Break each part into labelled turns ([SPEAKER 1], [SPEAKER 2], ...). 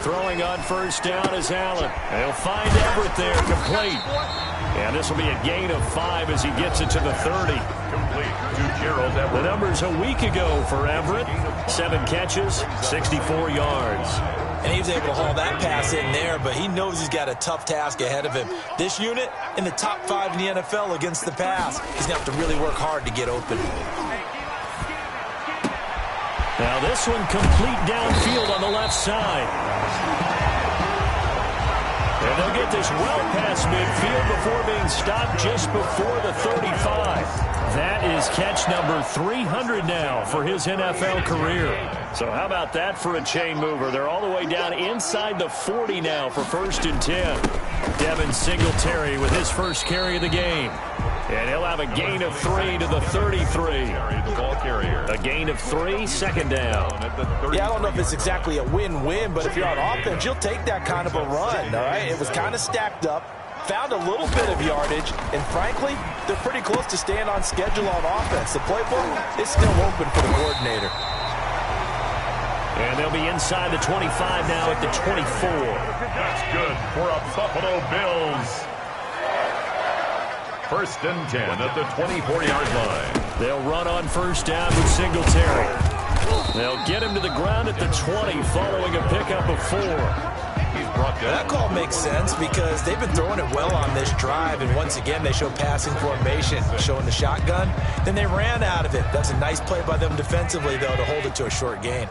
[SPEAKER 1] Throwing on first down is Allen. They'll find Everett there, complete. And this will be a gain of 5 as he gets it to the 30.
[SPEAKER 2] Complete to Gerald Everett.
[SPEAKER 1] The numbers a week ago for Everett. 7 catches, 64 yards.
[SPEAKER 3] And he was able to haul that pass in there, but he knows he's got a tough task ahead of him. This unit in the top 5 in the NFL against the pass. He's going to have to really work hard to get open.
[SPEAKER 1] Now this one complete downfield on the left side. And they'll get this well past midfield before being stopped just before the 35. That is catch number 300 now for his NFL career. So how about that for a chain mover? They're all the way down inside the 40 now for 1st and 10. Devin Singletary with his first carry of the game. And he'll have a gain of 3 to the 33.
[SPEAKER 2] The ball carrier.
[SPEAKER 1] A gain of 3, 2nd down.
[SPEAKER 3] Yeah, I don't know if it's exactly a win-win, but if you're on offense, you'll take that kind of a run, all right? It was kind of stacked up, found a little bit of yardage, and frankly, they're pretty close to staying on schedule on offense. The playbook is still open for the coordinator.
[SPEAKER 1] And they'll be inside the 25 now at the 24.
[SPEAKER 2] That's good for a Buffalo Bills. 1st and 10 at the 24-yard line.
[SPEAKER 1] They'll run on first down with Singletary. They'll get him to the ground at the 20 following a pickup of 4.
[SPEAKER 2] He's brought down.
[SPEAKER 3] That call makes sense because they've been throwing it well on this drive, and once again they show passing formation, showing the shotgun. Then they ran out of it. That's a nice play by them defensively, though, to hold it to a short gain.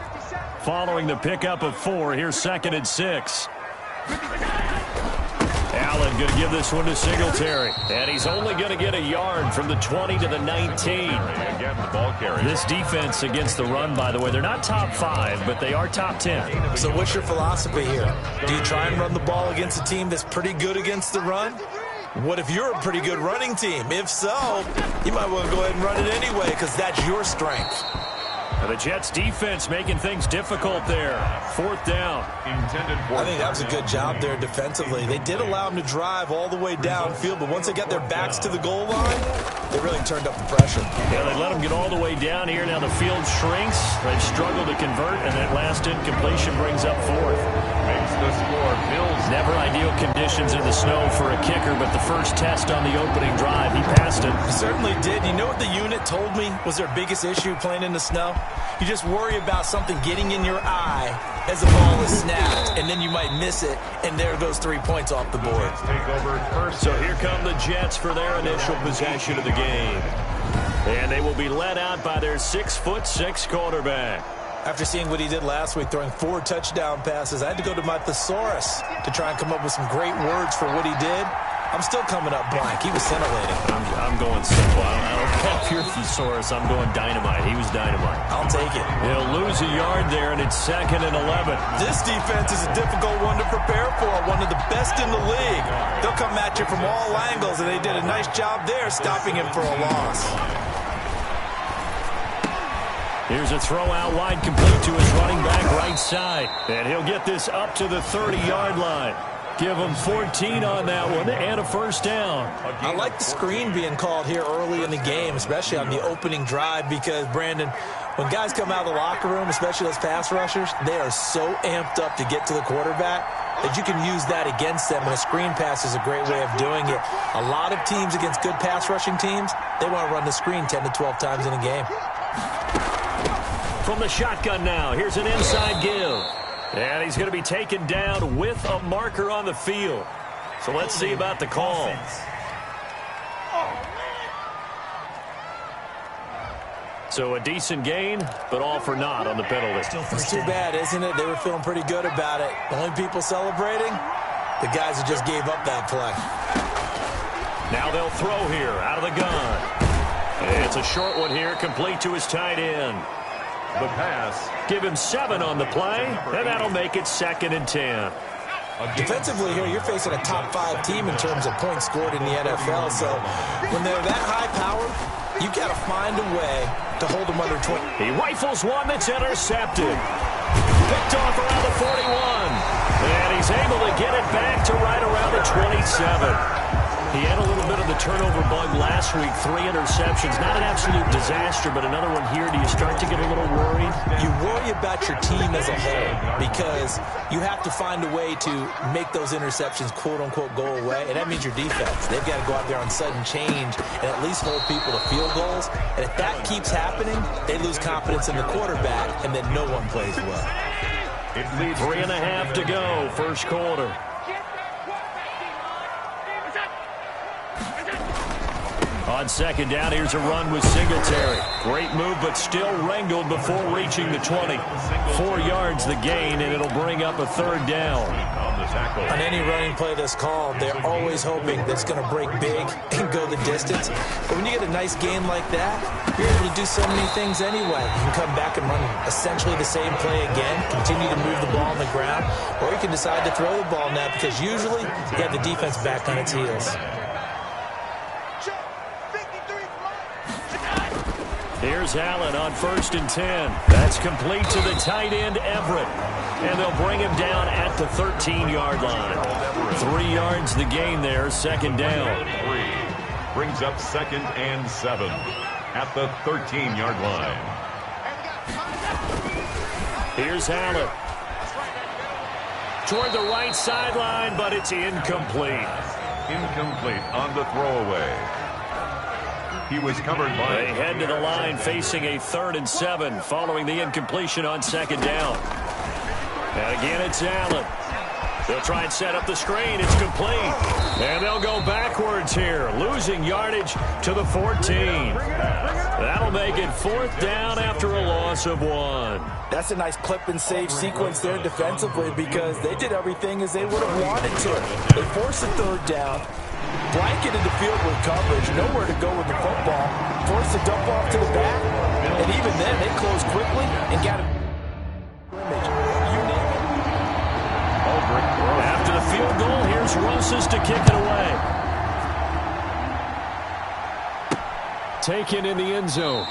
[SPEAKER 1] Following the pickup of 4, here's 2nd and 6. Allen going to give this one to Singletary. And he's only going to get a yard from the 20 to the 19.
[SPEAKER 2] Again, the ball carrier.
[SPEAKER 1] This defense against the run, by the way, they're not top 5, but they are top 10.
[SPEAKER 3] So what's your philosophy here? Do you try and run the ball against a team that's pretty good against the run? What if you're a pretty good running team? If so, you might want to go ahead and run it anyway because that's your strength.
[SPEAKER 1] The Jets defense making things difficult there. 4th down.
[SPEAKER 3] I think that was a good job there defensively. They did allow them to drive all the way downfield, but once they got their backs to the goal line, they really turned up the pressure.
[SPEAKER 1] Yeah, they let them get all the way down here. Now the field shrinks. They've struggled to convert, and that last incompletion brings up 4th.
[SPEAKER 2] Makes the score. Bills.
[SPEAKER 1] Never ideal conditions in the snow for a kicker, but the first test on the opening drive, he passed it.
[SPEAKER 3] He certainly did. You know what the unit told me was their biggest issue playing in the snow? You just worry about something getting in your eye as the ball is snapped, and then you might miss it, and there goes 3 points off the board.
[SPEAKER 2] Take over first.
[SPEAKER 1] So here come the Jets for their initial possession of the game. And they will be led out by their 6'6" quarterback.
[SPEAKER 3] After seeing what he did last week, throwing 4 touchdown passes, I had to go to my thesaurus to try and come up with some great words for what he did. I'm still coming up blank. He was scintillating.
[SPEAKER 1] I'm going simple. I don't care if you're thesaurus. I'm going dynamite. He was dynamite.
[SPEAKER 3] I'll take it.
[SPEAKER 1] He'll lose a yard there, and it's 2nd and 11.
[SPEAKER 3] This defense is a difficult one to prepare for. One of the best in the league. They'll come at you from all angles, and they did a nice job there stopping him for a loss.
[SPEAKER 1] Here's a throw out wide, complete to his running back right side. And he'll get this up to the 30-yard line. Give him 14 on that one and a first down.
[SPEAKER 3] I like the screen being called here early in the game, especially on the opening drive, because, Brandon, when guys come out of the locker room, especially those pass rushers, they are so amped up to get to the quarterback that you can use that against them, and a screen pass is a great way of doing it. A lot of teams against good pass rushing teams, they want to run the screen 10 to 12 times in a game.
[SPEAKER 1] From the shotgun now, here's an inside give. And he's going to be taken down with a marker on the field. So let's see about the call. So a decent gain, but all for naught on the penalty.
[SPEAKER 3] It's too bad, isn't it? They were feeling pretty good about it. The only people celebrating, the guys who just gave up that play.
[SPEAKER 1] Now they'll throw here out of the gun. It's a short one here, complete to his tight end.
[SPEAKER 2] The pass.
[SPEAKER 1] Give him 7 on the play, and that'll make it 2nd and 10.
[SPEAKER 3] Defensively here, you're facing a top 5 team in terms of points scored in the NFL. So when they're that high powered, you got to find a way to hold them under 20.
[SPEAKER 1] He rifles one that's intercepted. Picked off around the 41. And he's able to get it back to right around the 27. He had a little bit of the turnover bug last week, 3 interceptions. Not an absolute disaster, but another one here. Do you start to get a little worried?
[SPEAKER 3] You worry about your team as a whole because you have to find a way to make those interceptions, quote-unquote, go away, and that means your defense. They've got to go out there on sudden change and at least hold people to field goals, and if that keeps happening, they lose confidence in the quarterback, and then no one plays well.
[SPEAKER 1] 3.5 to go, first quarter. On second down, here's a run with Singletary. Great move, but still wrangled before reaching the 20. 4 yards the gain, and it'll bring up a third down.
[SPEAKER 3] On any running play that's called, they're always hoping that it's going to break big and go the distance. But when you get a nice gain like that, you're able to do so many things anyway. You can come back and run essentially the same play again, continue to move the ball on the ground, or you can decide to throw the ball now because usually you have the defense back on its heels.
[SPEAKER 1] Here's Allen on 1st and 10. That's complete to the tight end, Everett. And they'll bring him down at the 13-yard line. 3 yards the gain there, second down.
[SPEAKER 2] Brings up 2nd and 7 at the 13-yard line. Here's
[SPEAKER 1] Allen. Toward the right sideline, but it's incomplete.
[SPEAKER 2] Incomplete on the throwaway. He was covered by...
[SPEAKER 1] They head to the line facing a 3rd and 7 following the incompletion on second down. And again, it's Allen. They'll try and set up the screen. It's complete. And they'll go backwards here, losing yardage to the 14. That'll make it 4th down after a loss of 1.
[SPEAKER 3] That's a nice clip and save sequence there defensively because they did everything as they would have wanted to. They forced a 3rd down. Blanketed the field with coverage, nowhere to go with the football, forced to dump off to the back, and even then they closed quickly and got it.
[SPEAKER 1] After the field goal, here's Rosas to kick it away. Taken in the end zone.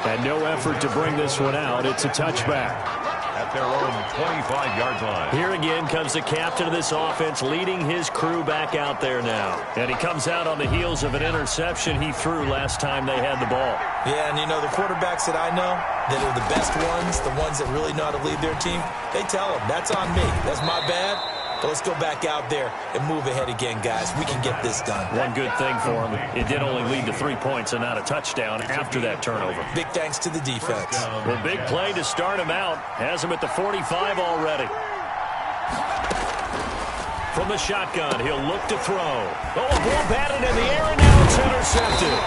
[SPEAKER 1] And no effort to bring this one out. It's a touchback.
[SPEAKER 2] At their own 25-yard line.
[SPEAKER 1] Here again comes the captain of this offense leading his crew back out there now. And he comes out on the heels of an interception he threw last time they had the ball.
[SPEAKER 3] Yeah, and you know, the quarterbacks that I know that are the best ones, the ones that really know how to lead their team, they tell them, that's on me. That's my bad. But let's go back out there and move ahead again, guys. We can get this done.
[SPEAKER 1] One good thing for him, it did only lead to 3 points and not a touchdown after that turnover.
[SPEAKER 3] Big thanks to the defense.
[SPEAKER 1] The big play to start him out has him at the 45 already. From the shotgun, he'll look to throw. Oh, a ball batted in the air, and now it's intercepted.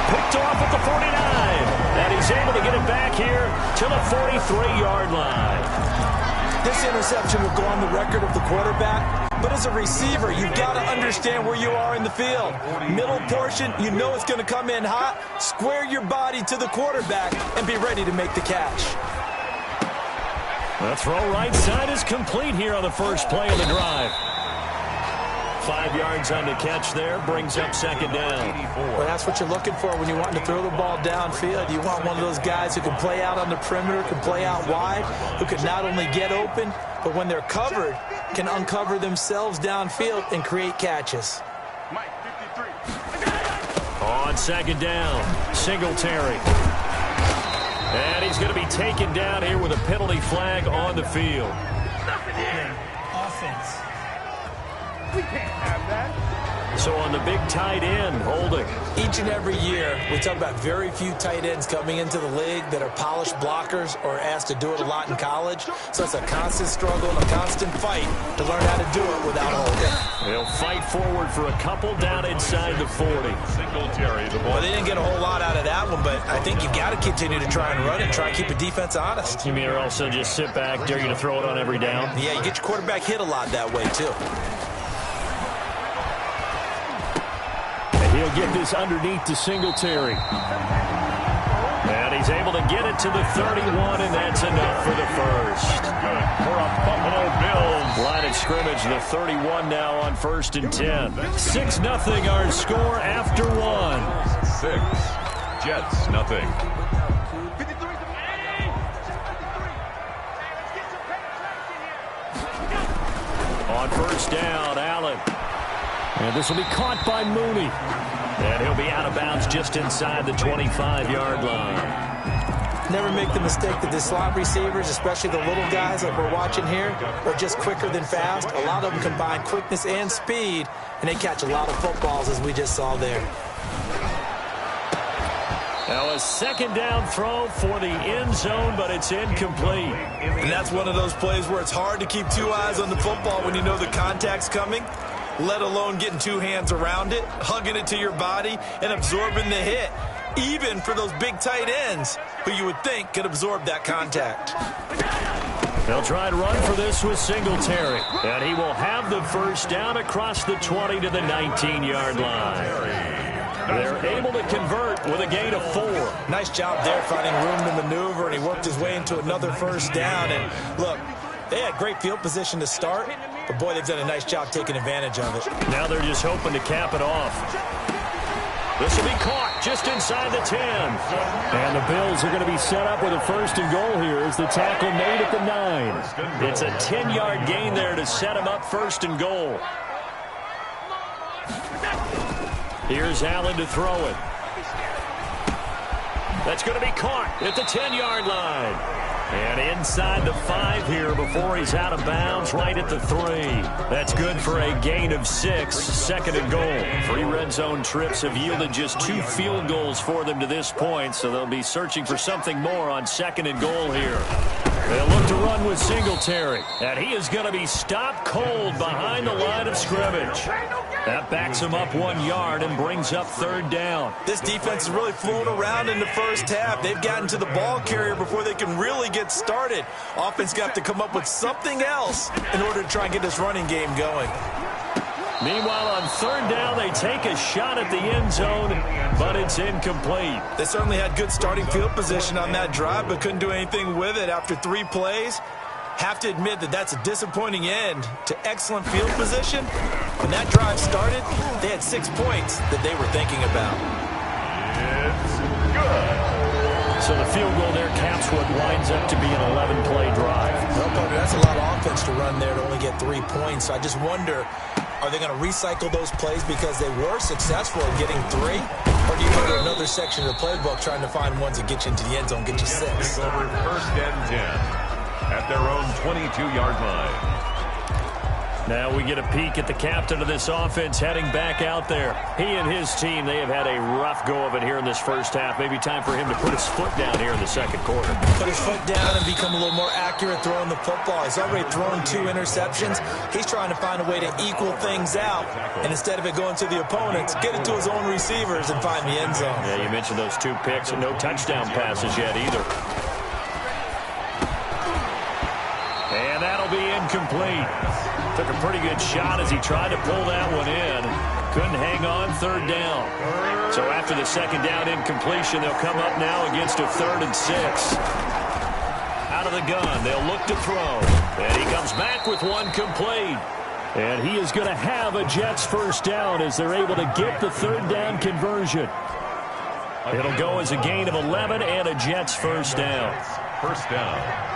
[SPEAKER 1] Picked off at the 49, and he's able to get it back here to the 43-yard line.
[SPEAKER 3] This interception will go on the record of the quarterback, but as a receiver, you've got to understand where you are in the field. Middle portion, you know it's going to come in hot. Square your body to the quarterback and be ready to make the catch.
[SPEAKER 1] The throw right side is complete here on the first play of the drive. 5 yards on the catch there, brings up second down.
[SPEAKER 3] Well, that's what you're looking for when you're wanting to throw the ball downfield. You want one of those guys who can play out on the perimeter, can play out wide, who can not only get open, but when they're covered, can uncover themselves downfield and create catches.
[SPEAKER 1] On second down, Singletary. And he's going to be taken down here with a penalty flag on the field.
[SPEAKER 3] Offense.
[SPEAKER 4] We can't have that.
[SPEAKER 1] So on the big tight end, holding.
[SPEAKER 3] Each and every year, we talk about very few tight ends coming into the league that are polished blockers or asked to do it a lot in college. So it's a constant struggle and a constant fight to learn how to do it without holding.
[SPEAKER 1] They'll fight forward for a couple down inside the 40.
[SPEAKER 2] Singletary, the ball.
[SPEAKER 3] Well, they didn't get a whole lot out of that one, but I think you've got to continue to try and run it, try and keep the defense honest.
[SPEAKER 1] You mean or also just sit back, dare you to throw it on every down?
[SPEAKER 3] Yeah, you get your quarterback hit a lot that way, too.
[SPEAKER 1] He'll get this underneath to Singletary. And he's able to get it to the 31, and that's enough for the first.
[SPEAKER 2] Good for a Buffalo Bills.
[SPEAKER 1] Line of scrimmage, the 31 now on 1st and 10. 6-0 our score after 1.
[SPEAKER 2] 6. Jets, nothing.
[SPEAKER 1] On first down, Allen. And this will be caught by Mooney. And he'll be out of bounds just inside the 25-yard line.
[SPEAKER 3] Never make the mistake that the slot receivers, especially the little guys like we're watching here, are just quicker than fast. A lot of them combine quickness and speed, and they catch a lot of footballs, as we just saw there.
[SPEAKER 1] Now a second down throw for the end zone, but it's incomplete.
[SPEAKER 3] And that's one of those plays where it's hard to keep two eyes on the football when you know the contact's coming, let alone getting two hands around it, hugging it to your body, and absorbing the hit, even for those big tight ends who you would think could absorb that contact.
[SPEAKER 1] They'll try to run for this with Singletary, and he will have the first down across the 20 to the 19-yard line. They're able to convert with a gain of 4.
[SPEAKER 3] Nice job there finding room to maneuver, and he worked his way into another first down. And look, they had great field position to start, but boy, they've done a nice job taking advantage of it.
[SPEAKER 1] Now they're just hoping to cap it off. This will be caught just inside the 10. And the Bills are going to be set up with a first and goal here as the tackle made at the 9. It's a 10-yard gain there to set them up first and goal. Here's Allen to throw it. That's going to be caught at the 10-yard line. And inside the 5 here before he's out of bounds, right at the 3. That's good for a gain of 6, second and goal. 3 red zone trips have yielded just 2 field goals for them to this point, so they'll be searching for something more on second and goal here. They'll look to run with Singletary, and he is going to be stopped cold behind the line of scrimmage. That backs him up 1 yard and brings up third down.
[SPEAKER 3] This defense is really flown around in the first half. They've gotten to the ball carrier before they can really get started. Offense got to come up with something else in order to try and get this running game going.
[SPEAKER 1] Meanwhile, on third down, they take a shot at the end zone, but it's incomplete.
[SPEAKER 3] They certainly had good starting field position on that drive, but couldn't do anything with it after 3 plays. Have to admit that that's a disappointing end to excellent field position. When that drive started, they had 6 points that they were thinking about.
[SPEAKER 2] It's good.
[SPEAKER 1] So the field goal there caps what winds up to be an 11-play drive.
[SPEAKER 3] Well, Parker, that's a lot of offense to run there to only get 3 points. So I just wonder, are they going to recycle those plays because they were successful in getting 3? Or do you go to another section of the playbook trying to find ones that get you into the end zone, get you 6?
[SPEAKER 2] Over first and 10 at their own 22-yard line.
[SPEAKER 1] Now we get a peek at the captain of this offense heading back out there. He and his team, they have had a rough go of it here in this first half. Maybe time for him to put his foot down here in the second quarter.
[SPEAKER 3] Put his foot down and become a little more accurate throwing the football. He's already thrown 2 interceptions. He's trying to find a way to equal things out. And instead of it going to the opponents, get it to his own receivers and find the end zone.
[SPEAKER 1] Yeah, you mentioned those 2 picks and no touchdown passes yet either. And that'll be incomplete. Took a pretty good shot as he tried to pull that one in. Couldn't hang on third down. So after the second down incompletion, they'll come up now against a 3rd and 6. Out of the gun, they'll look to throw. And he comes back with one complete. And he is going to have a Jets first down as they're able to get the third down conversion. It'll go as a gain of 11 and a Jets first down.
[SPEAKER 2] First down.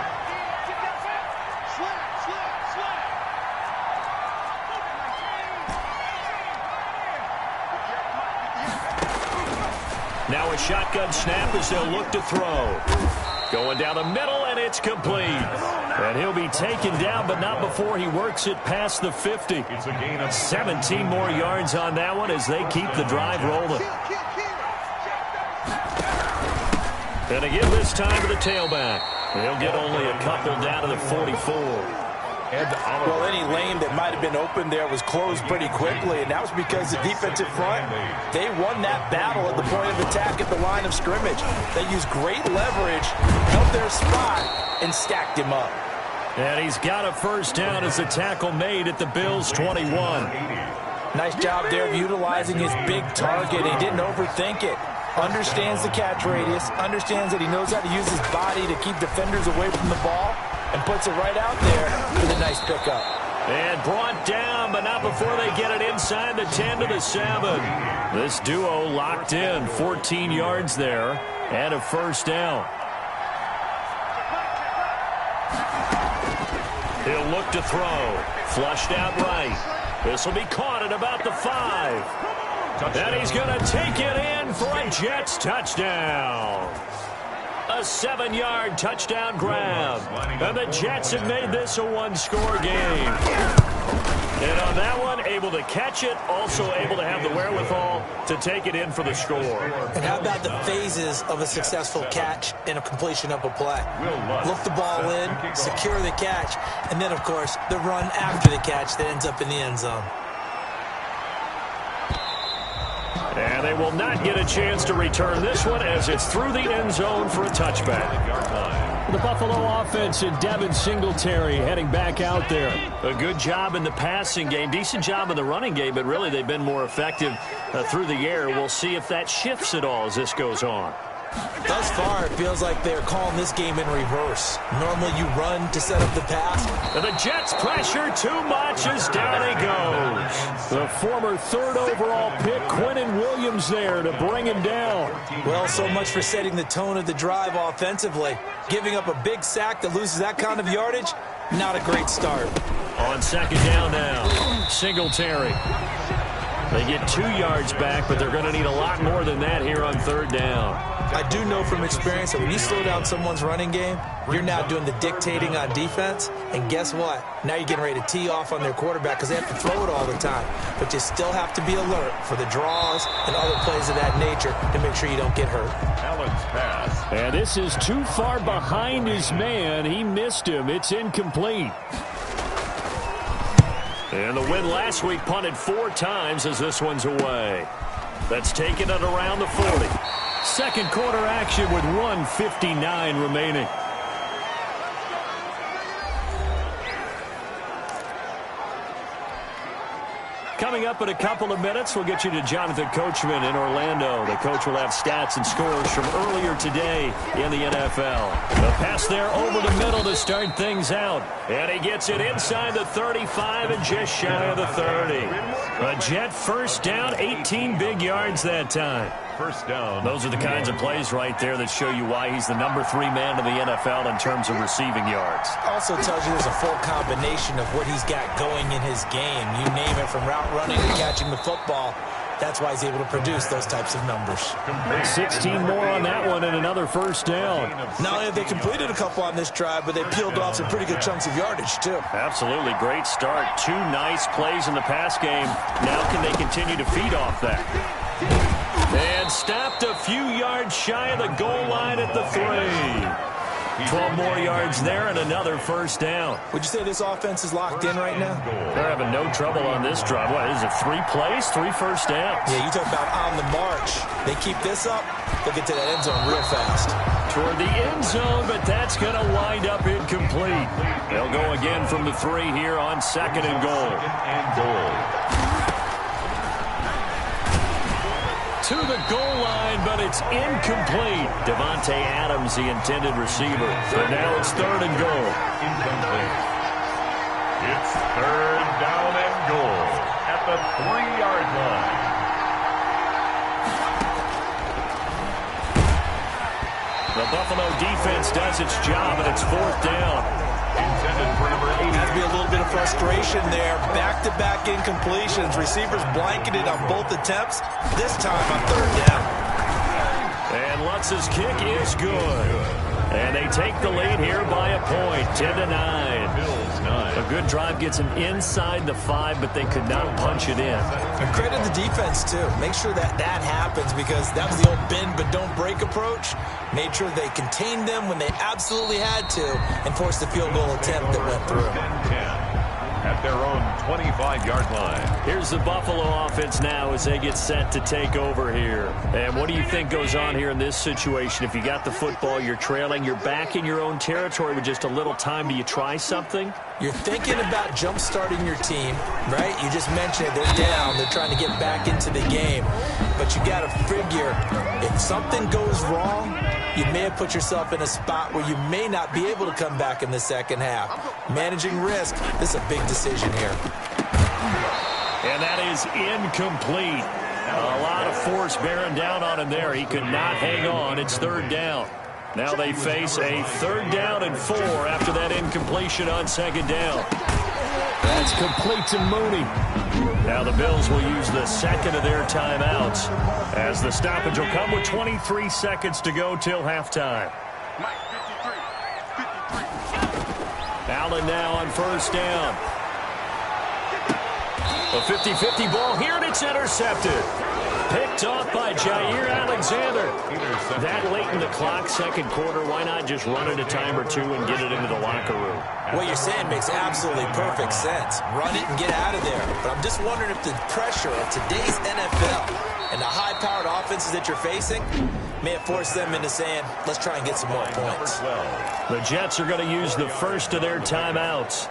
[SPEAKER 1] Now a shotgun snap as they'll look to throw. Going down the middle, and it's complete. And he'll be taken down, but not before he works it past the 50.
[SPEAKER 2] It's a gain of
[SPEAKER 1] 17 more yards on that one as they keep the drive rolling. And again this time to the tailback. He'll get only a couple down to the 44.
[SPEAKER 3] Well, any lane that might have been open there was closed pretty quickly, and that was because the defensive front, they won that battle at the point of attack at the line of scrimmage. They used great leverage, held their spot, and stacked him up.
[SPEAKER 1] And he's got a first down as the tackle made at the Bills' 21.
[SPEAKER 3] Nice job there of utilizing his big target. He didn't overthink it. Understands the catch radius, understands that he knows how to use his body to keep defenders away from the ball, and puts it right out there with a nice pickup.
[SPEAKER 1] And brought down, but not before they get it inside the 10 to the 7. This duo locked in, 14 yards there, and a first down. He'll look to throw. Flushed out right. This will be caught at about the 5. And he's going to take it in for a Jets touchdown. A 7-yard touchdown grab. And the Jets have made this a one-score game. And on that one, able to catch it, also able to have the wherewithal to take it in for the score.
[SPEAKER 3] And how about the phases of a successful catch and a completion of a play? Look the ball in, secure the catch, and then, of course, the run after the catch that ends up in the end zone.
[SPEAKER 1] And they will not get a chance to return this one as it's through the end zone for a touchback. The Buffalo offense and Devin Singletary heading back out there. A good job in the passing game, decent job in the running game, but really they've been more effective through the air. We'll see if that shifts at all as this goes on.
[SPEAKER 3] Thus far, it feels like they're calling this game in reverse. Normally you run to set up the pass.
[SPEAKER 1] And the Jets pressure too much as down he goes. The former 3rd overall pick, Quinnen Williams, there to bring him down.
[SPEAKER 3] Well, so much for setting the tone of the drive offensively. Giving up a big sack that loses that kind of yardage, not a great start.
[SPEAKER 1] On 2nd down now, Singletary. They get 2 yards back, but they're going to need a lot more than that here on 3rd down.
[SPEAKER 3] I do know from experience that when you slow down someone's running game, you're now doing the dictating on defense. And guess what? Now you're getting ready to tee off on their quarterback because they have to throw it all the time. But you still have to be alert for the draws and other plays of that nature to make sure you don't get hurt.
[SPEAKER 2] Allen's pass.
[SPEAKER 1] And this is too far behind his man. He missed him. It's incomplete. And the win last week punted 4 times as this one's away. That's taken it around the 40. Second quarter action with 1:59 remaining. Coming up in a couple of minutes, we'll get you to Jonathan Coachman in Orlando. The coach will have stats and scores from earlier today in the NFL. The pass there over the middle to start things out. And he gets it inside the 35 and just shy of the 30. A Jet first down, 18 big yards that time.
[SPEAKER 2] First down.
[SPEAKER 1] Those are the kinds of plays right there that show you why he's the number 3 man in the NFL in terms of receiving yards.
[SPEAKER 3] Also tells you there's a full combination of what he's got going in his game. You name it, from route running to catching the football. That's why he's able to produce those types of numbers.
[SPEAKER 1] 16 more on that one and another first down.
[SPEAKER 3] Not only have they completed a couple on this drive, but they peeled off some pretty good chunks of yardage, too.
[SPEAKER 1] Absolutely. Great start. 2 nice plays in the pass game. Now can they continue to feed off that? And stopped a few yards shy of the goal line at the 3. 12 more yards there and another first down.
[SPEAKER 3] Would you say this offense is locked in right now?
[SPEAKER 1] They're having no trouble on this drive. What is it, 3 plays, 3 first downs?
[SPEAKER 3] Yeah, you talk about on the march. They keep this up, they'll get to that end zone real fast.
[SPEAKER 1] Toward the end zone, but that's going to wind up incomplete. They'll go again from the 3 here on 2nd and goal. To the goal line, but it's incomplete. Devontae Adams, the intended receiver. But now it's 3rd and goal.
[SPEAKER 2] Incomplete. It's 3rd down and goal at the 3-yard line.
[SPEAKER 1] The Buffalo defense does its job, and it's 4th down.
[SPEAKER 2] Intended for number 80.
[SPEAKER 3] Has to be a little bit of frustration there. Back-to-back incompletions. Receivers blanketed on both attempts. This time on 3rd down.
[SPEAKER 1] And Lutz's kick is good. And they take the lead here by a point, 10-9.
[SPEAKER 2] Bills 9.
[SPEAKER 1] A good drive gets them inside the 5, but they could not punch it in.
[SPEAKER 3] And credit the defense, too. Make sure that happens, because that was the old bend but don't break approach. Made sure they contained them when they absolutely had to and forced the field goal attempt that went through.
[SPEAKER 2] 10-10 at their own 25-yard line.
[SPEAKER 1] Here's the Buffalo offense now as they get set to take over here. And what do you think goes on here in this situation? If you got the football, you're trailing, you're back in your own territory with just a little time. Do you try something?
[SPEAKER 3] You're thinking about jump-starting your team, right? You just mentioned it. They're down. They're trying to get back into the game. But you got to figure, if something goes wrong, you may have put yourself in a spot where you may not be able to come back in the second half. Managing risk, this is a big decision here.
[SPEAKER 1] And that is incomplete. A lot of force bearing down on him there. He could not hang on. It's 3rd down. Now they face a 3rd down and 4 after that incompletion on 2nd down. That's complete to Mooney. Now the Bills will use the second of their timeouts as the stoppage will come with 23 seconds to go till halftime. Allen now on first down. A 50-50 ball here, and it's intercepted. Picked off by Jair Alexander. That late in the clock, second quarter, why not just run it a time or two and get it into the locker room?
[SPEAKER 3] What you're saying makes absolutely perfect sense. Run it and get out of there. But I'm just wondering if the pressure of today's NFL and the high-powered offenses that you're facing may have forced them into saying, let's try and get some more points.
[SPEAKER 1] The Jets are going to use the first of their timeouts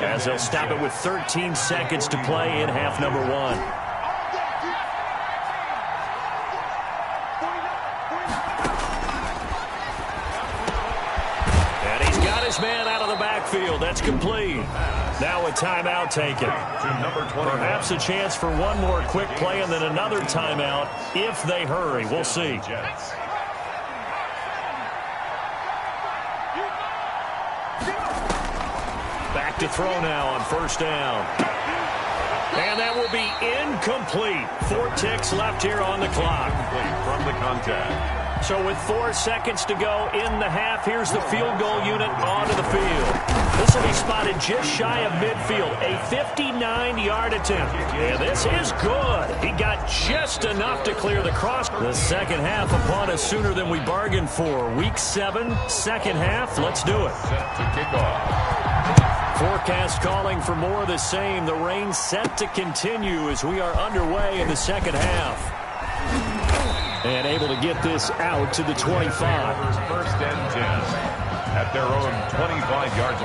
[SPEAKER 1] as they'll stop it with 13 seconds to play in half number one. Man out of the backfield. That's complete. Now a timeout taken. Perhaps a chance for one more quick play and then another timeout if they hurry. We'll see. Back to throw now on first down. And that will be incomplete. 4 ticks left here on the clock.
[SPEAKER 2] From the contact.
[SPEAKER 1] So with 4 seconds to go in the half, here's the field goal unit onto the field. This will be spotted just shy of midfield, a 59-yard attempt. And this is good. He got just enough to clear the cross. The second half upon us sooner than we bargained for. Week 7, second half. Let's do it.
[SPEAKER 2] Set to kick off.
[SPEAKER 1] Forecast calling for more of the same. The rain set to continue as we are underway in the second half. And able to get this out to the 25.
[SPEAKER 2] First and 10 at their own 25-yard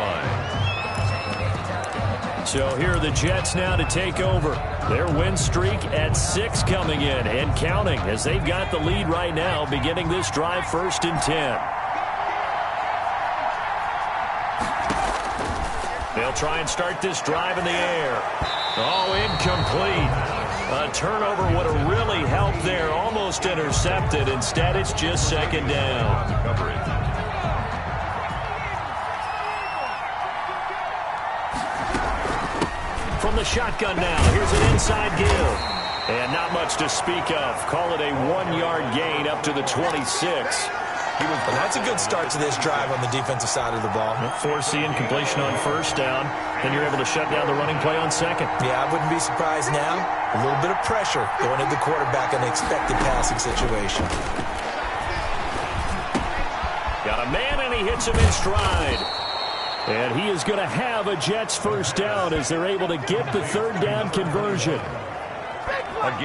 [SPEAKER 2] line.
[SPEAKER 1] So here are the Jets now to take over. Their win streak at 6 coming in and counting as they've got the lead right now beginning this drive first and 10. They'll try and start this drive in the air. Oh, incomplete. A turnover would have really helped there. Almost intercepted. Instead, it's just second down. From the shotgun now, here's an inside give. And not much to speak of. Call it a 1-yard gain up to the 26.
[SPEAKER 3] And that's a good start to this drive on the defensive side of the ball.
[SPEAKER 1] Force the incompletion on first down, and you're able to shut down the running play on second.
[SPEAKER 3] Yeah, I wouldn't be surprised now. A little bit of pressure going at the quarterback in the expected passing situation.
[SPEAKER 1] Got a man, and he hits him in stride. And he is going to have a Jets first down as they're able to get the third down conversion.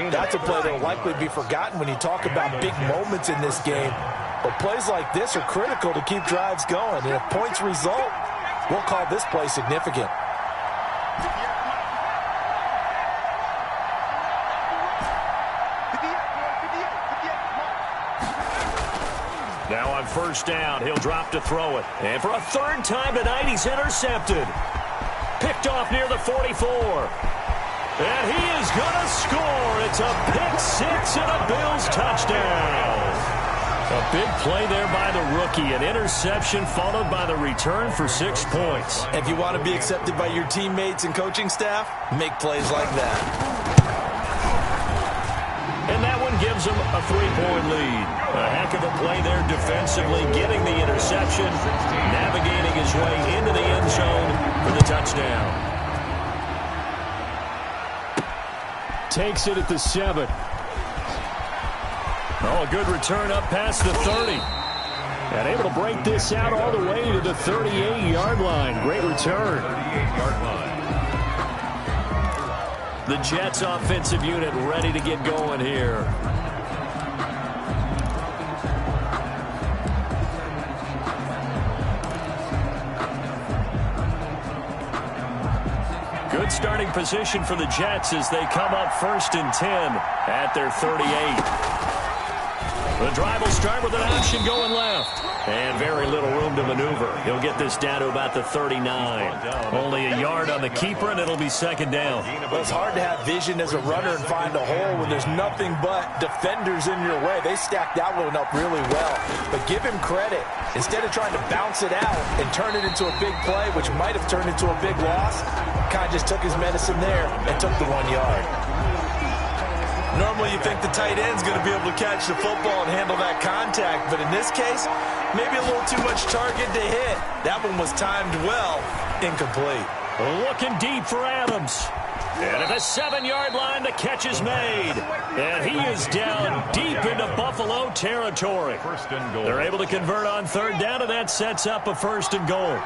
[SPEAKER 3] That's a play that will likely be forgotten when you talk about big moments in this game. But plays like this are critical to keep drives going. And if points result, we'll call this play significant.
[SPEAKER 1] Now on first down, he'll drop to throw it. And for a third time tonight, he's intercepted. Picked off near the 44. And he is going to score. It's a pick six and a Bills touchdown. A big play there by the rookie. An interception followed by the return for 6 points.
[SPEAKER 3] If you want to be accepted by your teammates and coaching staff, make plays like that.
[SPEAKER 1] And that one gives him a 3-point lead. A heck of a play there defensively, getting the interception, navigating his way into the end zone for the touchdown. Takes it at the 7. Oh, a good return up past the 30. And able to break this out all the way to the 38-yard line. Great return.
[SPEAKER 2] 38-yard line.
[SPEAKER 1] The Jets offensive unit ready to get going here. Good starting position for the Jets as they come up first and 10 at their 38. The drive will start with an option going left. And very little room to maneuver. He'll get this down to about the 39. Only a yard on the keeper, and it'll be second down.
[SPEAKER 3] Well, it's hard to have vision as a runner and find a hole when there's nothing but defenders in your way. They stacked that one up really well. But give him credit. Instead of trying to bounce it out and turn it into a big play, which might have turned into a big loss, kind of just took his medicine there and took the 1 yard. Normally you think the tight end's going to be able to catch the football and handle that contact, but in this case, maybe a little too much target to hit. That one was timed well, incomplete.
[SPEAKER 1] Looking deep for Adams. And at the 7-yard line, the catch is made. And he is down deep into Buffalo territory.
[SPEAKER 2] First and goal.
[SPEAKER 1] They're able to convert on third down, and that sets up a first and goal.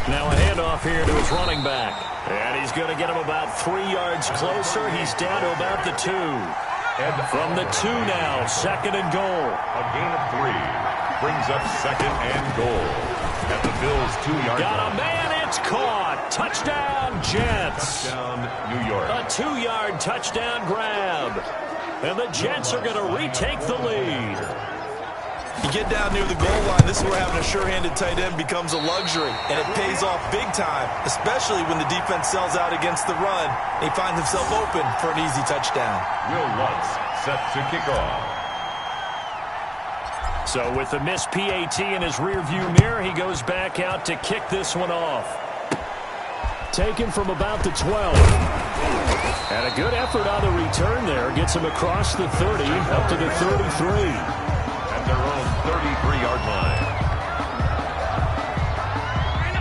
[SPEAKER 1] Now a handoff here to his running back. And he's going to get him about 3 yards closer. He's down to about the 2. And from the 2 now, second and goal.
[SPEAKER 2] A gain of 3 brings up second and goal at the Bills' 2-yard line.
[SPEAKER 1] Got a man, it's caught. Touchdown, Jets.
[SPEAKER 2] Touchdown, New York.
[SPEAKER 1] A 2-yard touchdown grab. And the Jets are going to retake the lead.
[SPEAKER 3] You get down near the goal line, this is where having a sure-handed tight end becomes a luxury, and it pays off big time, especially when the defense sells out against the run. He finds himself open for an easy touchdown.
[SPEAKER 2] Will Lutz set to kick off.
[SPEAKER 1] So with the missed PAT in his rearview mirror, he goes back out to kick this one off. Taken from about the 12. And a good effort on the return there. Gets him across the 30 up to the 33.
[SPEAKER 2] Their own 33-yard line.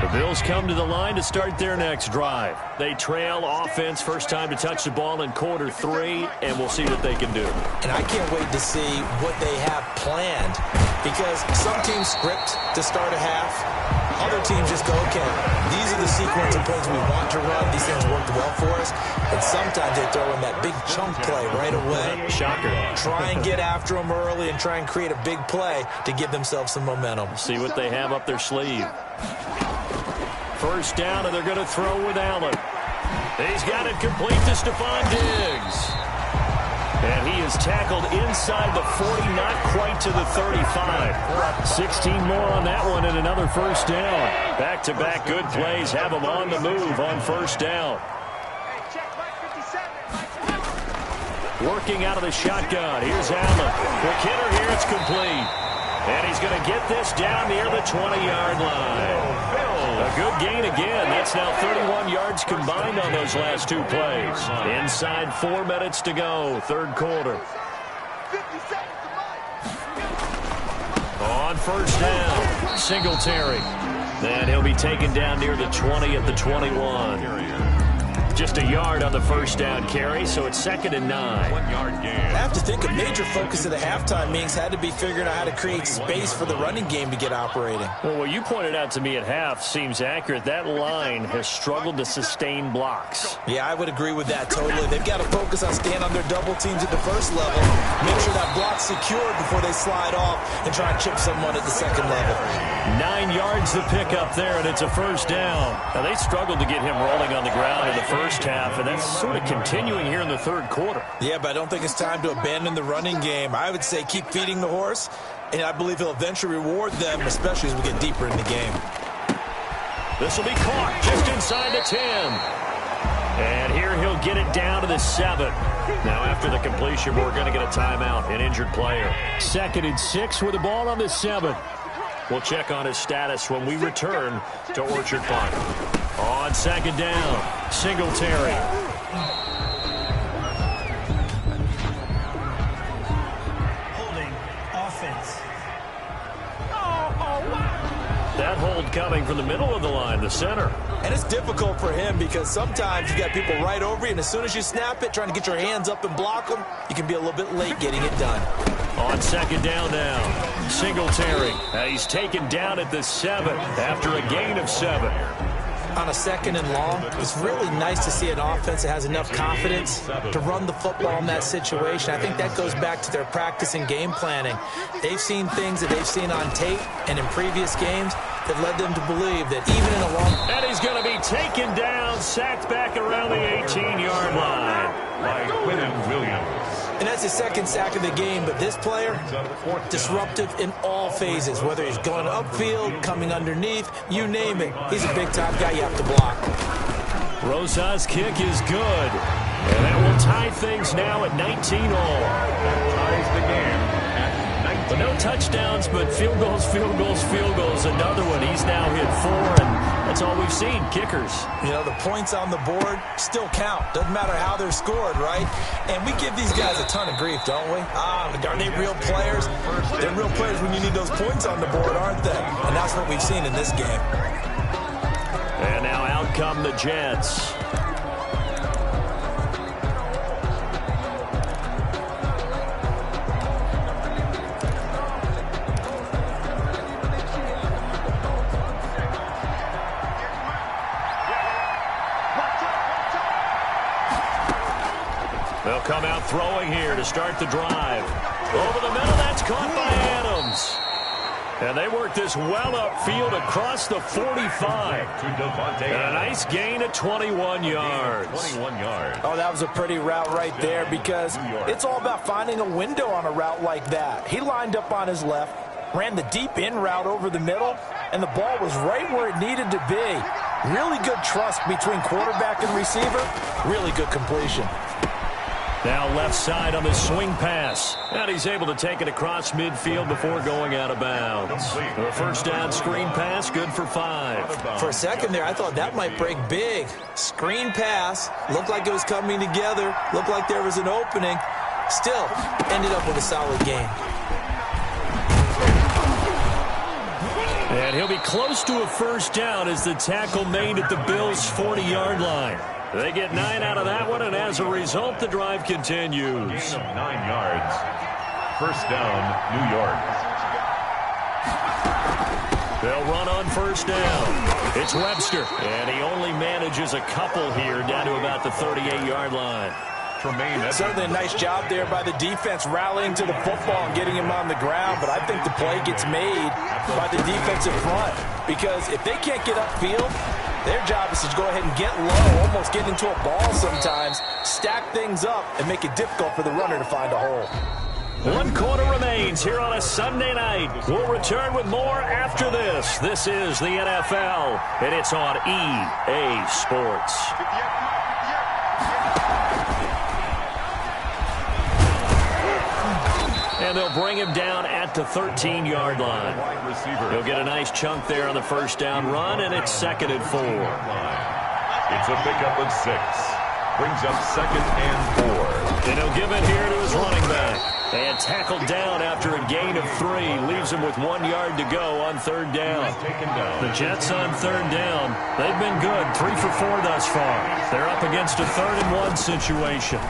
[SPEAKER 1] The Bills come to the line to start their next drive. They trail offense, first time to touch the ball in quarter 3, and we'll see what they can do.
[SPEAKER 3] And I can't wait to see what they have planned, because some teams script to start a half. Other teams just go, okay, these are the sequence of plays we want to run. These things worked well for us. And sometimes they throw in that big chunk play right away.
[SPEAKER 1] Shocker.
[SPEAKER 3] Try and get after them early and try and create a big play to give themselves some momentum.
[SPEAKER 1] See what they have up their sleeve. First down, and they're going to throw with Allen. He's got it complete to Stephon Diggs. And he is tackled inside the 40, not quite to the 35. 16 more on that one and another first down. Back-to-back good plays have him on the move on first down. Working out of the shotgun. Here's Allen. Quick hitter here. It's complete. And he's going to get this down near the 20-yard line. A good gain again. That's now 31 yards combined on those last 2 plays. Inside 4 minutes to go, third quarter. On first down, Singletary. Then he'll be taken down near the 20 at the 21. Just a yard on the first down carry, so it's second and 9.
[SPEAKER 2] 1-yard gain.
[SPEAKER 3] I have to think a major focus of the halftime meetings had to be figuring out how to create space for the running game to get operating.
[SPEAKER 1] Well, what you pointed out to me at half seems accurate. That line has struggled to sustain blocks.
[SPEAKER 3] Yeah, I would agree with that totally. They've got to focus on staying on their double teams at the first level, make sure that block's secured before they slide off and try and chip someone at the second level.
[SPEAKER 1] 9 yards to pick up there, and it's a first down. Now, they struggled to get him rolling on the ground in the first half, and that's sort of continuing here in the third quarter.
[SPEAKER 3] Yeah, but I don't think it's time to abandon the running game. I would say keep feeding the horse, and I believe he'll eventually reward them, especially as we get deeper in the game.
[SPEAKER 1] This will be caught just inside the 10. And here he'll get it down to the 7. Now after the completion, we're going to get a timeout, an injured player. Second and 6 with the ball on the 7. We'll check on his status when we return to Orchard Park. On second down, Singletary.
[SPEAKER 5] Holding offense.
[SPEAKER 1] That hold coming from the middle of the line, the center.
[SPEAKER 3] And it's difficult for him because sometimes you got people right over you, and as soon as you snap it, trying to get your hands up and block them, you can be a little bit late getting it done.
[SPEAKER 1] On second down now, Singletary. He's taken down at the 7 after a gain of 7.
[SPEAKER 3] On a second and long, it's really nice to see an offense that has enough confidence to run the football in that situation. I think that goes back to their practice and game planning. They've seen things that they've seen on tape and in previous games that led them to believe that even in a long...
[SPEAKER 1] And he's going to be taken down, sacked back around the 18-yard line.
[SPEAKER 2] by Quinnen Williams.
[SPEAKER 3] And that's his second sack of the game, but this player, disruptive in all phases, whether he's going upfield, coming underneath, you name it. He's a big-time guy you have to block.
[SPEAKER 1] Rosa's kick is good. And that will tie things now at 19 all.
[SPEAKER 2] That ties the game at 19.
[SPEAKER 1] But no touchdowns, but field goals, field goals, field goals. Another one. He's now hit 4, and that's all we've seen, kickers.
[SPEAKER 3] You know, the points on the board still count. Doesn't matter how they're scored, right? And we give these guys a ton of grief, don't we? Are they real players? They're real players when you need those points on the board, aren't they? And that's what we've seen in this game.
[SPEAKER 1] And now out come the Jets. They'll come out throwing here to start the drive. Over the middle, that's caught by Adams. And they work this well upfield across the 45. And a nice gain of 21 yards.
[SPEAKER 2] 21 yards.
[SPEAKER 3] Oh, that was a pretty route right there because it's all about finding a window on a route like that. He lined up on his left, ran the deep in route over the middle, and the ball was right where it needed to be. Really good trust between quarterback and receiver. Really good completion.
[SPEAKER 1] Now left side on the swing pass. And he's able to take it across midfield before going out of bounds. The first down screen pass, good for 5.
[SPEAKER 3] For a second there, I thought that might break big. Screen pass, looked like it was coming together, looked like there was an opening. Still, ended up with a solid game.
[SPEAKER 1] And he'll be close to a first down as the tackle made at the Bills' 40-yard line. They get 9 out of that one, and as a result, the drive continues.
[SPEAKER 2] Gain of 9 yards. First down, New York.
[SPEAKER 1] They'll run on first down. It's Webster, and he only manages a couple here down to about the 38-yard line.
[SPEAKER 3] Certainly a nice job there by the defense rallying to the football and getting him on the ground, but I think the play gets made by the defensive front because if they can't get upfield, their job is to go ahead and get low, almost get into a ball sometimes, stack things up, and make it difficult for the runner to find a hole.
[SPEAKER 1] 1 quarter remains here on a Sunday night. We'll return with more after this. This is the NFL, and it's on EA Sports. And they'll bring him down at the 13-yard line. He'll get a nice chunk there on the first down run, and it's 2nd and 4.
[SPEAKER 2] It's a pickup of 6. Brings up 2nd and 4.
[SPEAKER 1] And he'll give it here to his running back. And tackled down after a gain of 3. Leaves him with 1 yard to go on 3rd down. The Jets on 3rd down. They've been good. 3 for 4 thus far. They're up against a 3rd and 1 situation.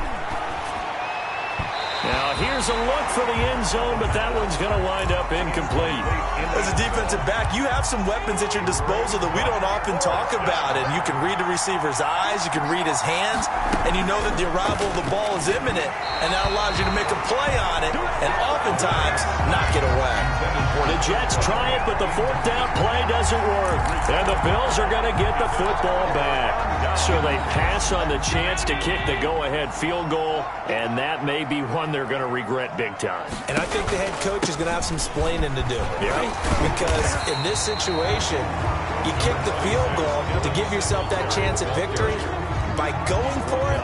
[SPEAKER 1] Now, here's a look for the end zone, but that one's going to wind up incomplete.
[SPEAKER 3] As a defensive back, you have some weapons at your disposal that we don't often talk about. And you can read the receiver's eyes, you can read his hands, and you know that the arrival of the ball is imminent. And that allows you to make a play on it and oftentimes knock it away.
[SPEAKER 1] The Jets try it, but the 4th down play doesn't work. And the Bills are going to get the football back. So they pass on the chance to kick the go-ahead field goal, and that may be one they're going to regret big time.
[SPEAKER 3] And I think the head coach is going to have some splaining to do, right? Because in this situation, you kick the field goal to give yourself that chance at victory. By going for it,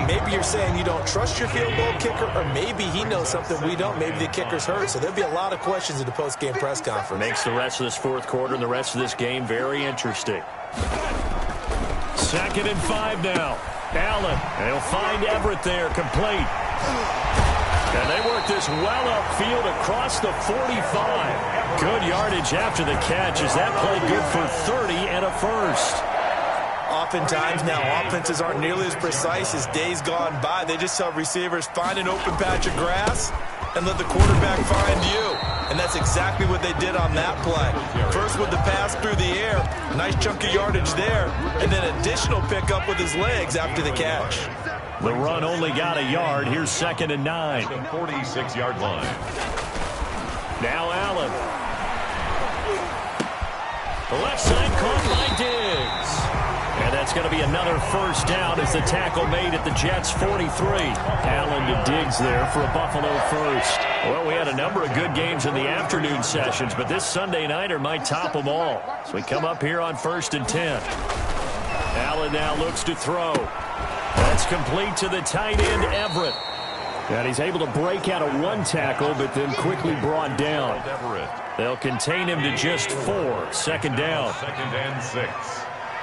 [SPEAKER 3] maybe you're saying you don't trust your field goal kicker, or maybe he knows something we don't. Maybe the kicker's hurt. So there'll be a lot of questions at the post-game press conference.
[SPEAKER 1] Makes the rest of this 4th quarter and the rest of this game very interesting. 2nd and 5 now. Allen, and he'll find Everett there, complete. And they work this well upfield across the 45. Good yardage after the catch. Is that play good for 30 and a first?
[SPEAKER 3] Oftentimes now, offenses aren't nearly as precise as days gone by. They just tell receivers, find an open patch of grass and let the quarterback find you. And that's exactly what they did on that play. First with the pass through the air, nice chunk of yardage there, and then additional pickup with his legs after the catch.
[SPEAKER 1] The run only got a yard. Here's 2nd and 9.
[SPEAKER 2] The 46-yard line.
[SPEAKER 1] Now Allen. The left side caught by Diggs. And that's going to be another first down as the tackle made at the Jets' 43. Allen to Diggs there for a Buffalo first. Well, we had a number of good games in the afternoon sessions, but this Sunday nighter might top them all. So we come up here on 1st and 10. Allen now looks to throw. That's complete to the tight end, Everett. And he's able to break out of one tackle, but then quickly brought down. They'll contain him to just 4. Second down.
[SPEAKER 2] 2nd and 6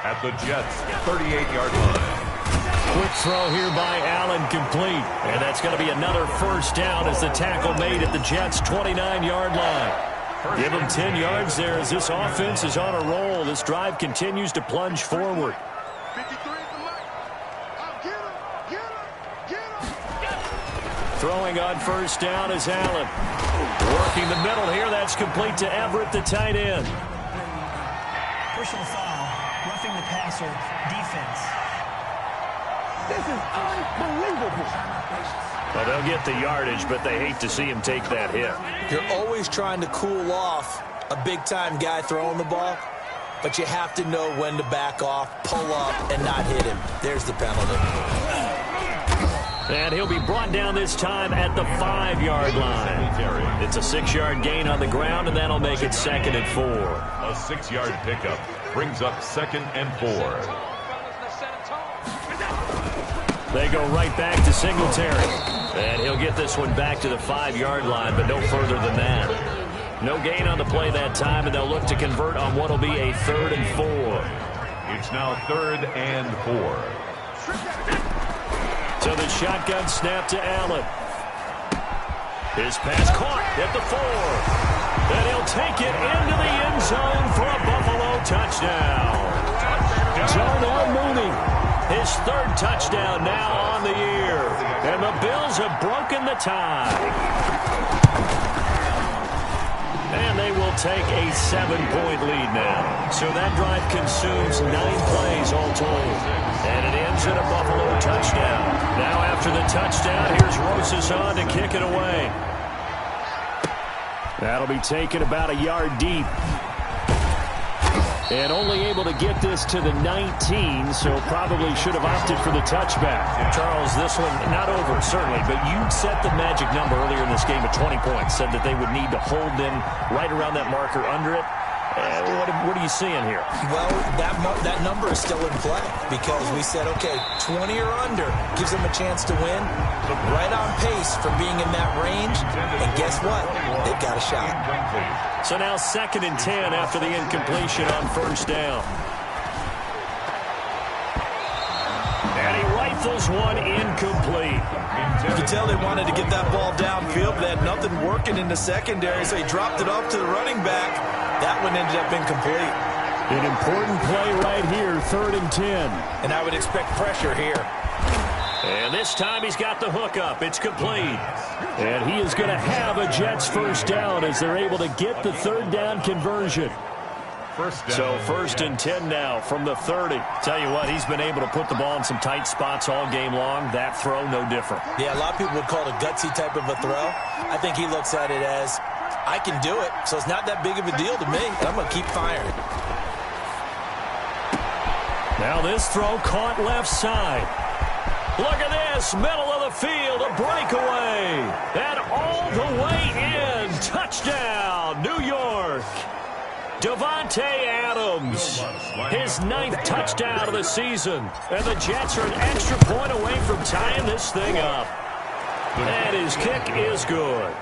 [SPEAKER 2] at the Jets' 38-yard line.
[SPEAKER 1] Quick throw here by Allen, complete. And that's going to be another first down as the tackle made at the Jets' 29-yard line. Give him 10 yards there as this offense is on a roll. This drive continues to plunge forward. Throwing on first down is Allen. Working the middle here. That's complete to Everett, the tight end.
[SPEAKER 5] Personal foul, roughing the passer, defense.
[SPEAKER 4] This is unbelievable.
[SPEAKER 1] Well, they'll get the yardage, but they hate to see him take that hit.
[SPEAKER 3] You're always trying to cool off a big-time guy throwing the ball, but you have to know when to back off, pull up, and not hit him. There's the penalty.
[SPEAKER 1] And he'll be brought down this time at the 5-yard line. It's a 6-yard gain on the ground, and that'll make it 2nd and 4.
[SPEAKER 2] A 6-yard pickup brings up 2nd and 4.
[SPEAKER 1] They go right back to Singletary. And he'll get this one back to the 5-yard line, but no further than that. No gain on the play that time, and they'll look to convert on what will be a 3rd and 4.
[SPEAKER 2] It's now 3rd and 4.
[SPEAKER 1] So the shotgun snap to Allen. His pass caught at the 4. And he'll take it into the end zone for a Buffalo touchdown. Darnell Mooney, his 3rd touchdown now on the year. And the Bills have broken the tie. And they will take a 7-point lead now. So that drive consumes 9 plays all told. And it ends in a Buffalo touchdown. Now after the touchdown, here's Rosas on to kick it away. That'll be taken about a yard deep. And only able to get this to the 19, so probably should have opted for the touchback. Charles, this one not over, certainly, but you set the magic number earlier in this game at 20 points, said that they would need to hold them right around that marker under it. What are you seeing here?
[SPEAKER 3] Well, that number is still in play because we said, okay, 20 or under gives them a chance to win. Right on pace for being in that range. And guess what? They've got a shot.
[SPEAKER 1] So now 2nd and 10 after the incompletion on first down. And he rifles one incomplete.
[SPEAKER 3] You can tell they wanted to get that ball downfield, but they had nothing working in the secondary, so he dropped it off to the running back. That one ended up incomplete.
[SPEAKER 1] An important play right here, 3rd and 10.
[SPEAKER 3] And I would expect pressure here.
[SPEAKER 1] And this time he's got the hook up. It's complete. And he is going to have a Jets first down as they're able to get the 3rd down conversion. So 1st and 10 now from the 30. Tell you what, he's been able to put the ball in some tight spots all game long. That throw, no different.
[SPEAKER 3] Yeah, a lot of people would call it a gutsy type of a throw. I think he looks at it as, I can do it, so it's not that big of a deal to me, and I'm going to keep firing.
[SPEAKER 1] Now this throw caught left side. Look at this, middle of the field, a breakaway. And all the way in, touchdown, New York. Davante Adams, his 9th touchdown of the season. And the Jets are an extra point away from tying this thing up. And his kick is good.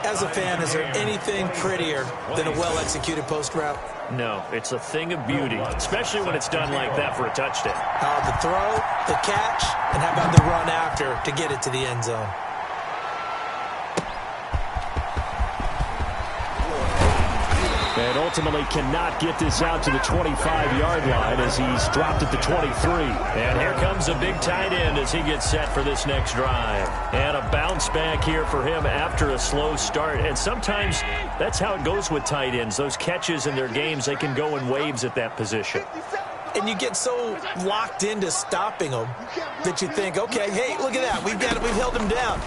[SPEAKER 3] As a fan, is there anything prettier than a well-executed post route?
[SPEAKER 1] No, it's a thing of beauty, especially when it's done like that for a touchdown.
[SPEAKER 3] The throw, the catch, and how about the run after to get it to the end zone?
[SPEAKER 1] And ultimately cannot get this out to the 25-yard line as he's dropped at the 23. And here comes a big tight end as he gets set for this next drive. And a bounce back here for him after a slow start. And sometimes that's how it goes with tight ends. Those catches in their games, they can go in waves at that position.
[SPEAKER 3] And you get so locked into stopping them that you think, okay, hey, look at that. We've held him down.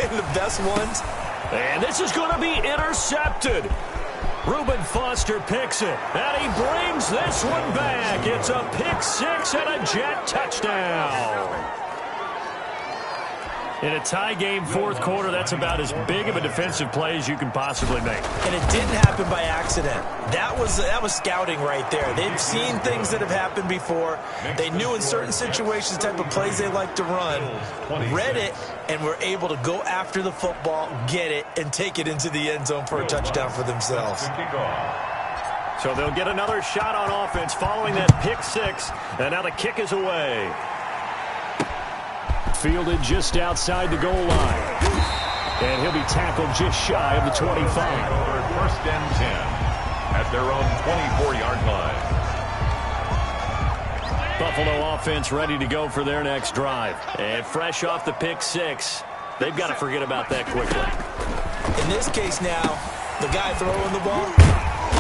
[SPEAKER 3] And the best ones.
[SPEAKER 1] And this is going to be intercepted. Reuben Foster picks it, and he brings this one back. It's a pick six and a Jet touchdown. In a tie game, fourth quarter, that's about as big of a defensive play as you can possibly make.
[SPEAKER 3] And it didn't happen by accident. That was scouting right there. They've seen things that have happened before. They knew in certain situations the type of plays they like to run, read it, and were able to go after the football, get it, and take it into the end zone for a touchdown for themselves.
[SPEAKER 1] So they'll get another shot on offense following that pick six, and now the kick is away. Fielded just outside the goal line. And he'll be tackled just shy of the 25.
[SPEAKER 2] First and 10 at their own 24-yard line.
[SPEAKER 1] Buffalo offense ready to go for their next drive. And fresh off the pick six, they've got to forget about that quickly.
[SPEAKER 3] In this case now, the guy throwing the ball,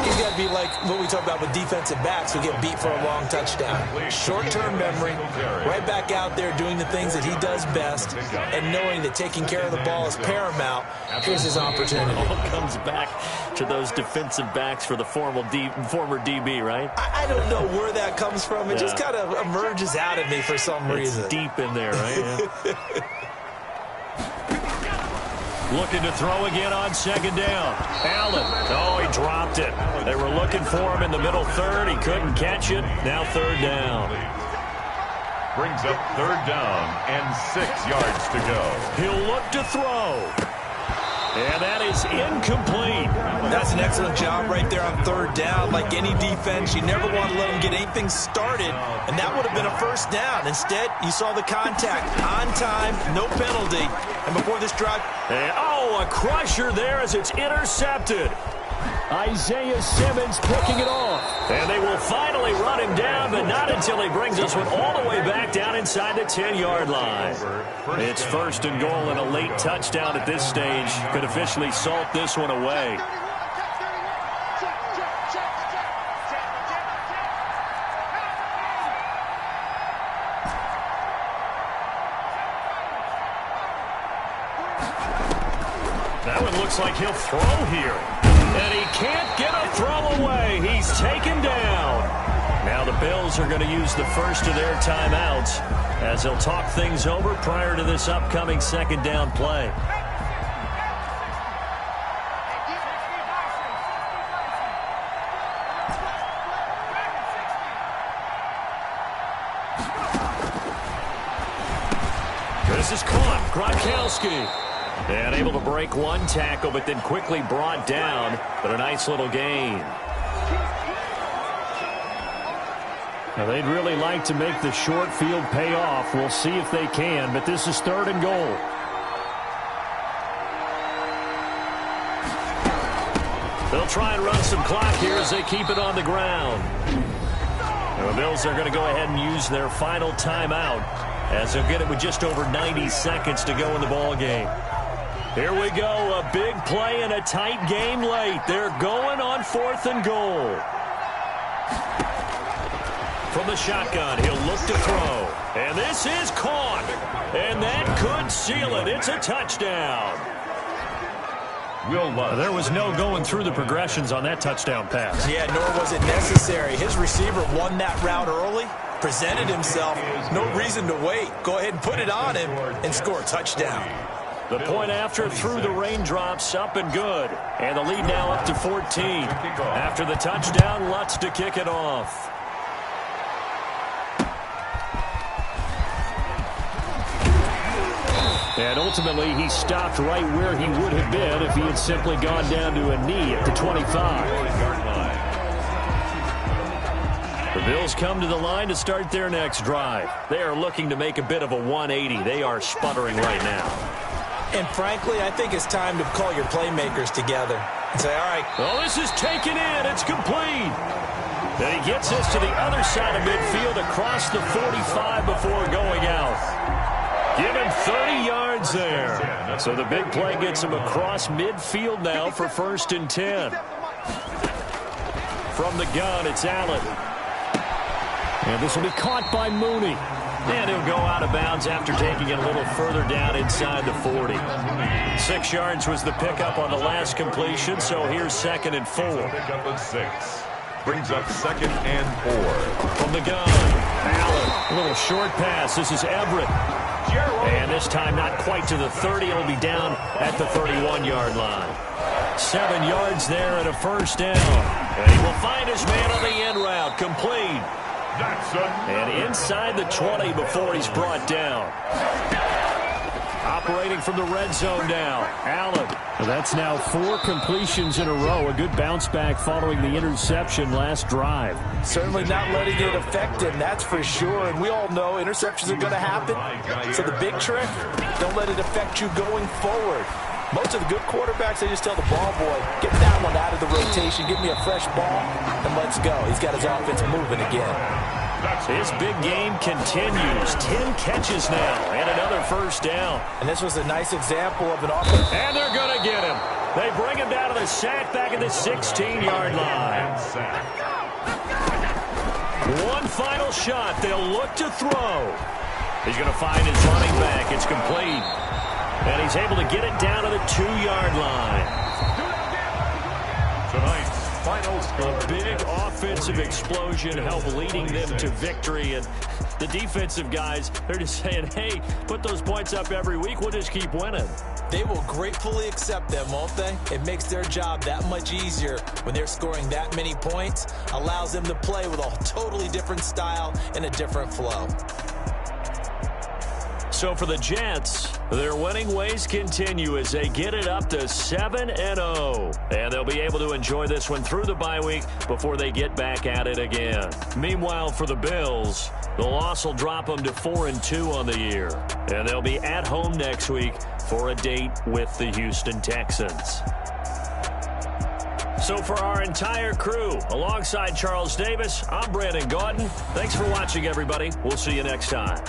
[SPEAKER 3] he's got to be like what we talk about with defensive backs who get beat for a long touchdown. Short-term memory, right back out there doing the things that he does best, and knowing that taking care of the ball is paramount. Here's his opportunity.
[SPEAKER 1] It all comes back to those defensive backs for the former DB, right?
[SPEAKER 3] I don't know where that comes from. It just kind of emerges out of me for some reason.
[SPEAKER 1] It's deep in there, right? Yeah. Looking to throw again on second down. Allen. Oh, he dropped it. They were looking for him in the middle third. He couldn't catch it. Now third down.
[SPEAKER 2] Brings up third down and 6 yards to go.
[SPEAKER 1] He'll look to throw. And that is incomplete.
[SPEAKER 3] That's an excellent job right there on third down. Like any defense, you never want to let them get anything started, and that would have been a first down. Instead, you saw the contact on time, no penalty. And before this drive...
[SPEAKER 1] And, a crusher there as it's intercepted. Isaiah Simmons picking it off. And they will finally run him down, but not until he brings this one all the way back down inside the 10-yard line. It's first and goal, and a late touchdown at this stage could officially salt this one away. That one looks like he'll throw here. And he can't get a throw away. He's taken down. Now the Bills are going to use the first of their timeouts as they'll talk things over prior to this upcoming second down play. This is caught. Gronkowski. And able to break one tackle, but then quickly brought down. But a nice little gain. Now they'd really like to make the short field pay off. We'll see if they can, but this is third and goal. They'll try and run some clock here as they keep it on the ground. And the Bills are going to go ahead and use their final timeout as they'll get it with just over 90 seconds to go in the ball game. Here we go, a big play and a tight game late. They're going on fourth and goal. From the shotgun, he'll look to throw. And this is caught. And that could seal it. It's a touchdown. There was no going through the progressions on that touchdown pass.
[SPEAKER 3] Yeah, nor was it necessary. His receiver won that route early, presented himself. No reason to wait. Go ahead and put it on him and score a touchdown.
[SPEAKER 1] The point after through the raindrops, up and good. And the lead now up to 14. After the touchdown, Lutz to kick it off. And ultimately, he stopped right where he would have been if he had simply gone down to a knee at the 25. The Bills come to the line to start their next drive. They are looking to make a bit of a 180. They are sputtering right now.
[SPEAKER 3] And frankly, I think it's time to call your playmakers together and say, all right.
[SPEAKER 1] Oh, this is taken in. It's complete. And he gets us to the other side of midfield across the 45 before going out. Give him 30 yards there. So the big play gets him across midfield now for first and 10. From the gun, it's Allen. And this will be caught by Mooney. And he'll go out of bounds after taking it a little further down inside the 40. 6 yards was the pickup on the last completion, so here's 2nd and 4.
[SPEAKER 2] Pickup of 6. Brings up 2nd and 4.
[SPEAKER 1] From the gun, Allen. A little short pass. This is Everett. And this time not quite to the 30. It'll be down at the 31-yard line. 7 yards there and a first down. And he will find his man on the end route. Complete. And inside the 20 before he's brought down. Operating from the red zone now, Allen.
[SPEAKER 6] That's now 4 completions in a row. A good bounce back following the interception last drive.
[SPEAKER 3] Certainly not letting it affect him, that's for sure. And we all know interceptions are going to happen. So the big trick, don't let it affect you going forward. Most of the good quarterbacks, they just tell the ball boy, get that one out of the rotation, give me a fresh ball, and let's go. He's got his offense moving again.
[SPEAKER 1] His big game continues. 10 catches now and another first down.
[SPEAKER 3] And this was a nice example of an offense.
[SPEAKER 1] And they're going to get him. They bring him down to the sack back at the 16-yard line. One final shot. They'll look to throw. He's going to find his running back. It's complete. And he's able to get it down to the 2-yard line.
[SPEAKER 2] Tonight's final score.
[SPEAKER 1] A big offensive explosion helped leading them to victory. And the defensive guys, they're just saying, hey, put those points up every week. We'll just keep winning.
[SPEAKER 3] They will gratefully accept them, won't they? It makes their job that much easier when they're scoring that many points. Allows them to play with a totally different style and a different flow.
[SPEAKER 1] So for the Jets, their winning ways continue as they get it up to 7-0. And they'll be able to enjoy this one through the bye week before they get back at it again. Meanwhile, for the Bills, the loss will drop them to 4-2 on the year. And they'll be at home next week for a date with the Houston Texans. So for our entire crew, alongside Charles Davis, I'm Brandon Gaudin. Thanks for watching, everybody. We'll see you next time.